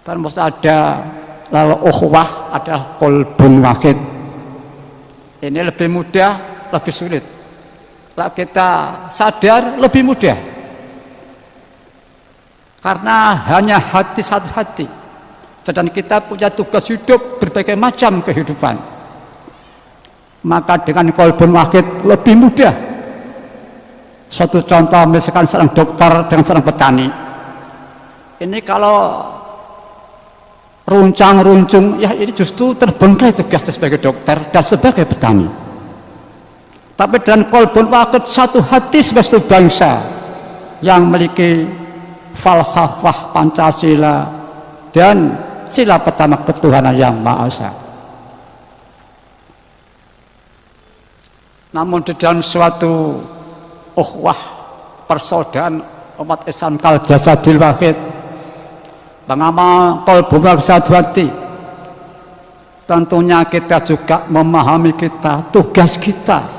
terus ada lalu ukhuwah, ada qalbun wahid. Ini lebih mudah, lebih sulit. Kalau kita sadar lebih mudah, karena hanya hati satu hati. Sedang kita punya tugas hidup berbagai macam kehidupan. Maka dengan qalbun wahid lebih mudah. Suatu contoh misalkan seorang dokter dengan seorang petani. Ini kalau runcang-runcung, ya ini justru terbengkalai tugasnya sebagai dokter dan sebagai petani. Tapi dengan qalbun wahid satu hati sebagai satu bangsa yang memiliki falsafah Pancasila dan sila pertama ketuhanan yang Maha Esa. Namun di dalam suatu ukhuwah persaudaraan umat Islam kal jasadil wahid, mengamal qalbun wahid satu hati, tentunya kita juga memahami tugas kita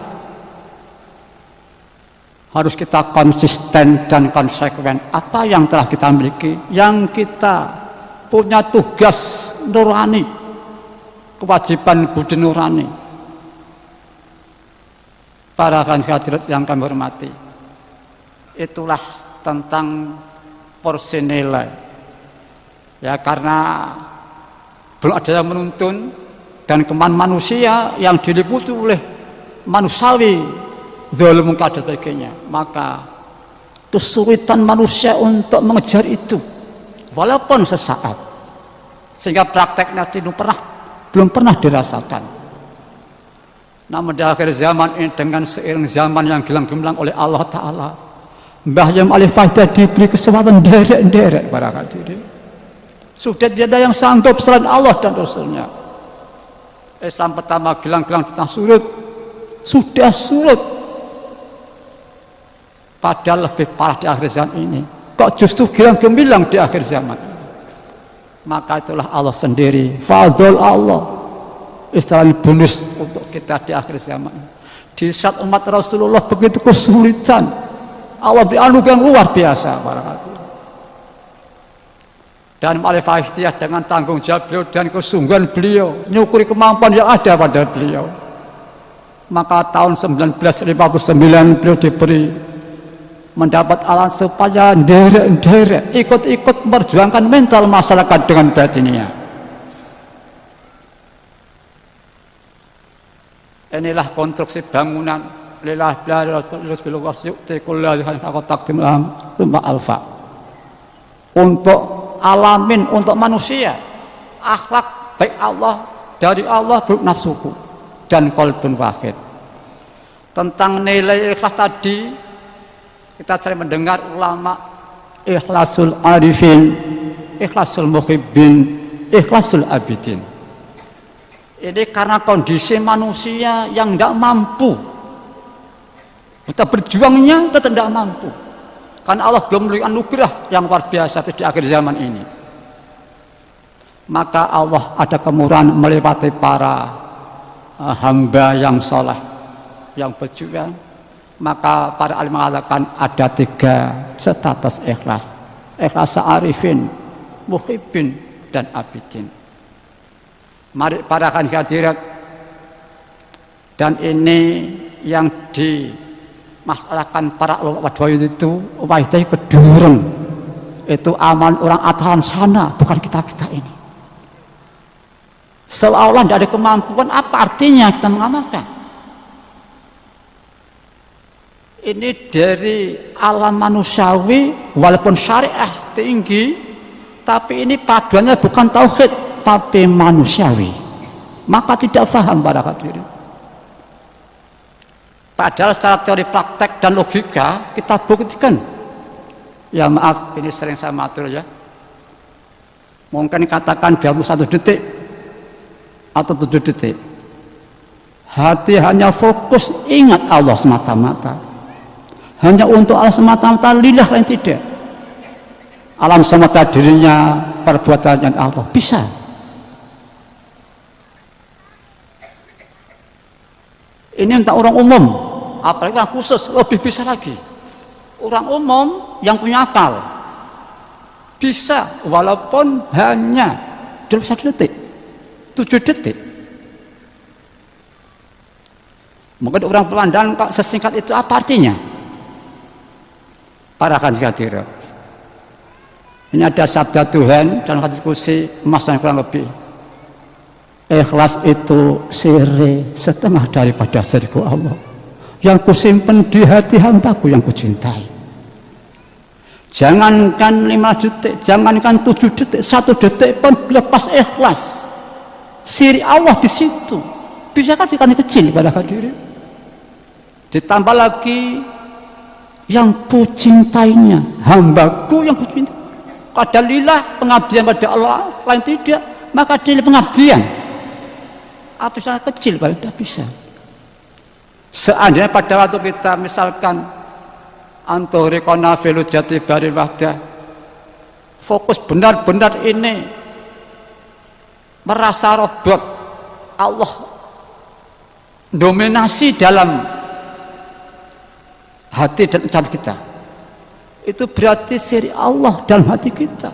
harus kita konsisten dan konsekuen. Apa yang telah kita miliki, yang kita punya tugas nurani, kewajiban budi nurani. Para hadirat yang kami hormati, itulah tentang porsi nilai. Ya, karena belum ada yang menuntun dan kemauan manusia yang diliputi oleh manusiawi, zalim dan sebagainya, maka kesulitan manusia untuk mengejar itu walaupun sesaat, sehingga prakteknya belum pernah dirasakan. Namun di akhir zaman ini, dengan seiring zaman yang gilang-gemilang oleh Allah Ta'ala, Mbah Yam Alif Faidah diberi kesempatan derek-derek para hadirin. Sudah tidak ada yang sanggup selain Allah dan Rasulnya. Islam pertama gilang-gilang tentang surut, sudah surut. Padahal lebih parah di akhir zaman ini, kok justru gilang-gemilang di akhir zaman. Maka itulah Allah sendiri, fadl Allah, istilah bonus untuk kita di akhir zaman. Di saat umat Rasulullah begitu kesulitan, Allah beri anugerah yang luar biasa para hadirin. Dan Ma'rifah Ihtiyah dengan tanggung jawab beliau dan kesungguhan beliau, nyukuri kemampuan yang ada pada beliau. Maka tahun 1959 beliau diberi mendapat alat supaya derek-derek ikut-ikut memperjuangkan mental masyarakat dengan batinnya. Inilah konstruksi bangunan lillah untuk alamin, untuk manusia, akhlak baik Allah, dari Allah beruk nafsuku dan qalbun wahid. Tentang nilai ikhlas tadi kita sering mendengar ulama, ikhlasul arifin, ikhlasul muhibbin, ikhlasul abidin. Ini karena kondisi manusia yang tidak mampu, kita berjuangnya tetap tidak mampu, karena Allah belum memberikan anugerah yang luar biasa di akhir zaman ini. Maka Allah ada kemurahan melewati para hamba yang soleh, yang berjuang. Maka para alim mengatakan ada 3 status ikhlas: ikhlas arifin, muhibbin, dan abidin. Mari para hadirat, dan ini yang dimasalahkan para ulama itu waidah kedurun, itu amal orang atasan sana, bukan kita ini. Seolah-olah tidak ada kemampuan, apa artinya kita mengamalkan? Ini dari alam manusiawi, walaupun syariah tinggi, tapi ini paduannya bukan tauhid tapi manusiawi, maka tidak paham para hadirin. Padahal secara teori praktek dan logika kita buktikan. Ya maaf, ini sering saya matur ya, mungkin katakan dalam 1 detik atau 7 detik, hati hanya fokus ingat Allah semata-mata, hanya untuk Allah semata-mata, lillah lain tidak. Alam semata dirinya, perbuatannya Allah, bisa. Ini untuk orang umum, apalagi orang khusus lebih bisa lagi. Orang umum yang punya akal, Bisa, walaupun hanya dalam 1 detik, 7 detik. Mungkin orang pemandangan kok sesingkat itu, apa artinya? Para hadirin, ini ada sabda Tuhan dalam hadis qudsi emas dan kurang lebih. Ikhlas itu sirri setengah daripada seribu Allah yang kusimpan di hati hambaku yang kucintai. Jangankan 5 detik, jangankan 7 detik, 1 detik pun lepas ikhlas, siri Allah di situ. Bisakah dikatakan kecil pada hadirin? Ditambah lagi yang kucintainya, hambaku yang kucintai. Qadalillah, pengabdian pada Allah, lain tidak, maka dia pengabdian. Apa sangat kecil, pada tidak bisa. Seandainya pada waktu kita misalkan anturikona filu jati bari wahdah, fokus benar-benar ini merasa robot Allah dominasi dalam hati dan ucapan kita, itu berarti siri Allah dalam hati kita.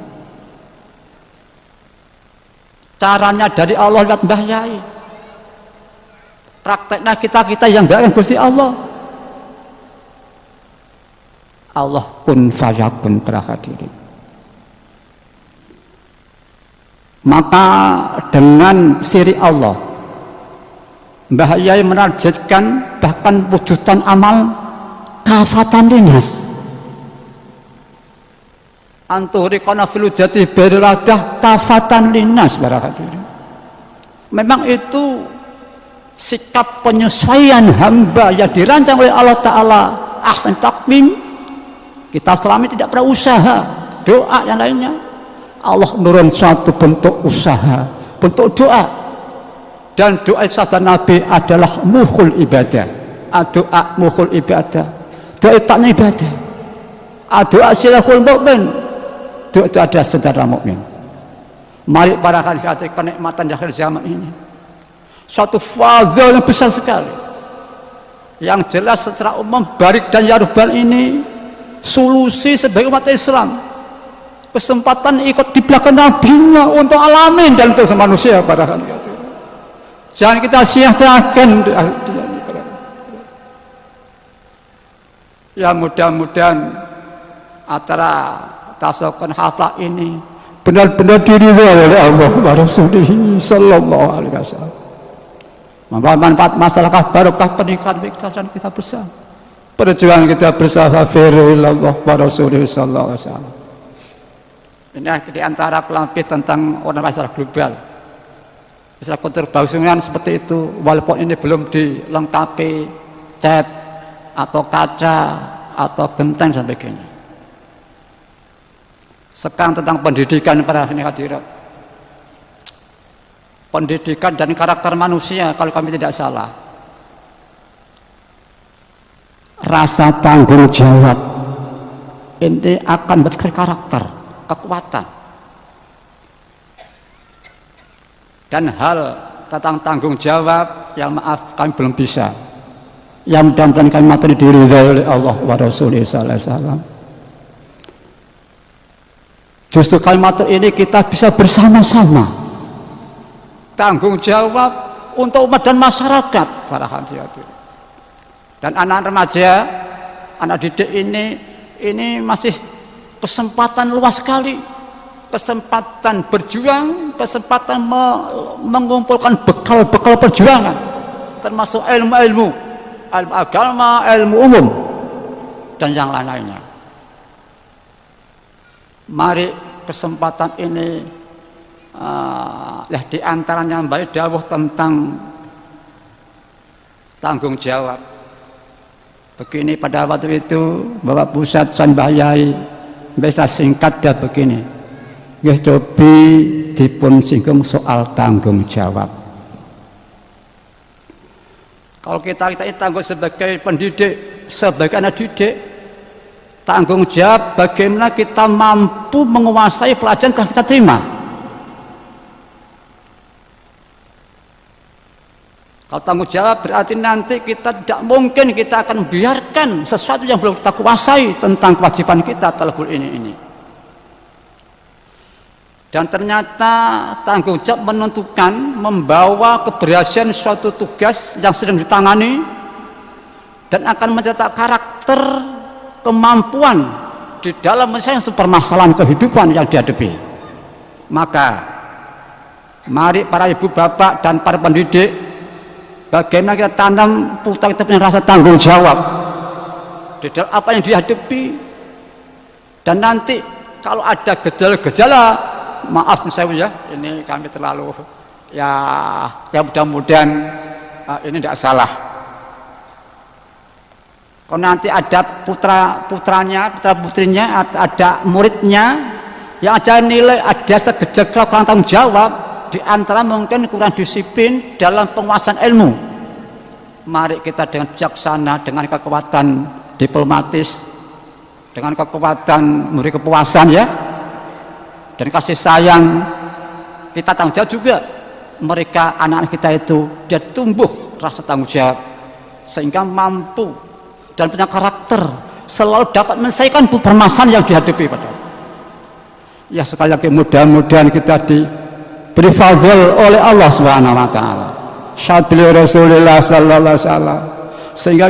Caranya dari Allah lewat Mbah Yai, prakteknya kita yang gak Gusti Allah. Allah kun fayakun para hadirin. Maka dengan siri Allah, Mbah Yai menarjetkan bahkan wujudan amal kafatan linas. Anturikona filu jati beriladah kafatan linas para hadirin. Memang itu sikap penyesuaian hamba yang dirancang oleh Allah Ta'ala ahsan taqwim. Kita selama ini tidak pernah usaha, doa yang lainnya. Allah menurun suatu bentuk usaha, bentuk doa. Dan doa sabda Nabi adalah mukhul ibadah. Doa mukhul ibadah, doa taknya ibadah. Doa silahul mu'min, doa itu ada saudara mukmin. Mari para hadirin, kenikmatan di akhir zaman ini, suatu fadhil yang besar sekali. Yang jelas secara umum barik dan yarubal ini solusi sebagai umat Islam, kesempatan ikut di belakang Nabi-Nya untuk alamin dan untuk manusia pada hari itu. Jangan kita sia-siakan. Ya mudah-mudahan acara tasawuf haflah ini benar-benar diridhoi oleh Allah wa Rasulih sallallahu alaihi wasallam. Membawa manfaat masyarakat, barokah peningkatan keikhlasan kita bersama. Perjuangan kita bersama firillallah wa Rasulih sallallahu alaihi wasallam. Ini di antara kelampi tentang orang masyarakat global. Masalah keterbausungan seperti itu, walaupun ini belum dilengkapi cat atau kaca atau genteng dan sebagainya. Sekarang tentang pendidikan para hadirat. Pendidikan dan karakter manusia kalau kami tidak salah. Rasa tanggung jawab ini akan berkarakter, kekuatan. Dan hal tentang tanggung jawab yang maaf kami belum bisa, yang mudah-mudahan kami materi diridhoi oleh Allah wa Rasulullah sallallahu alaihi wasallam. Justru kalimat ini kita bisa bersama-sama tanggung jawab untuk umat dan masyarakat para hadirin. Dan anak remaja, anak didik ini masih kesempatan luas sekali, kesempatan berjuang, kesempatan mengumpulkan bekal-bekal perjuangan, termasuk ilmu-ilmu agama, ilmu umum dan yang lain-lainnya. Mari kesempatan ini di antaranya baik dawuh tentang tanggung jawab. Begini pada waktu itu Bapak Pusat San Mbah Yai bisa singkat dah begini. Nggih cobi dipun singgung soal tanggung jawab. Kalau kita tanggung sebagai pendidik, sebagai anak didik, tanggung jawab bagaimana kita mampu menguasai pelajaran yang kita terima. Kalau tanggung jawab berarti nanti kita tidak mungkin kita akan biarkan sesuatu yang belum kita kuasai tentang kewajiban kita talabul ini. Dan ternyata tanggung jawab menentukan membawa keberhasilan suatu tugas yang sedang ditangani dan akan mencetak karakter, kemampuan di dalam menyelesaikan permasalahan kehidupan yang dihadapi. Maka mari para ibu bapak dan para pendidik, bagaimana kita tanam putra kita punya rasa tanggung jawab di dalam apa yang dihadapi. Dan nanti kalau ada gejala-gejala, maaf saya ya, ini kami terlalu ya mudah-mudahan ini tidak salah. Kalau nanti ada putra-putrinya, ada muridnya yang ada nilai, ada segejala kurang tanggung jawab, di antara mungkin kurang disiplin dalam penguasaan ilmu. Mari kita dengan bijaksana, dengan kekuatan diplomatis, dengan kekuatan memberi kepuasan ya, dan kasih sayang, kita tanggung jawab juga mereka, anak-anak kita itu dia tumbuh rasa tanggung jawab sehingga mampu dan punya karakter selalu dapat menyelesaikan permasalahan yang dihadapi pada itu. Ya sekali lagi mudah-mudahan kita diberi fadhil oleh Allah Subhanahu wa taala. Syad beliau Rasulullah sallallahu alaihi wasallam sehingga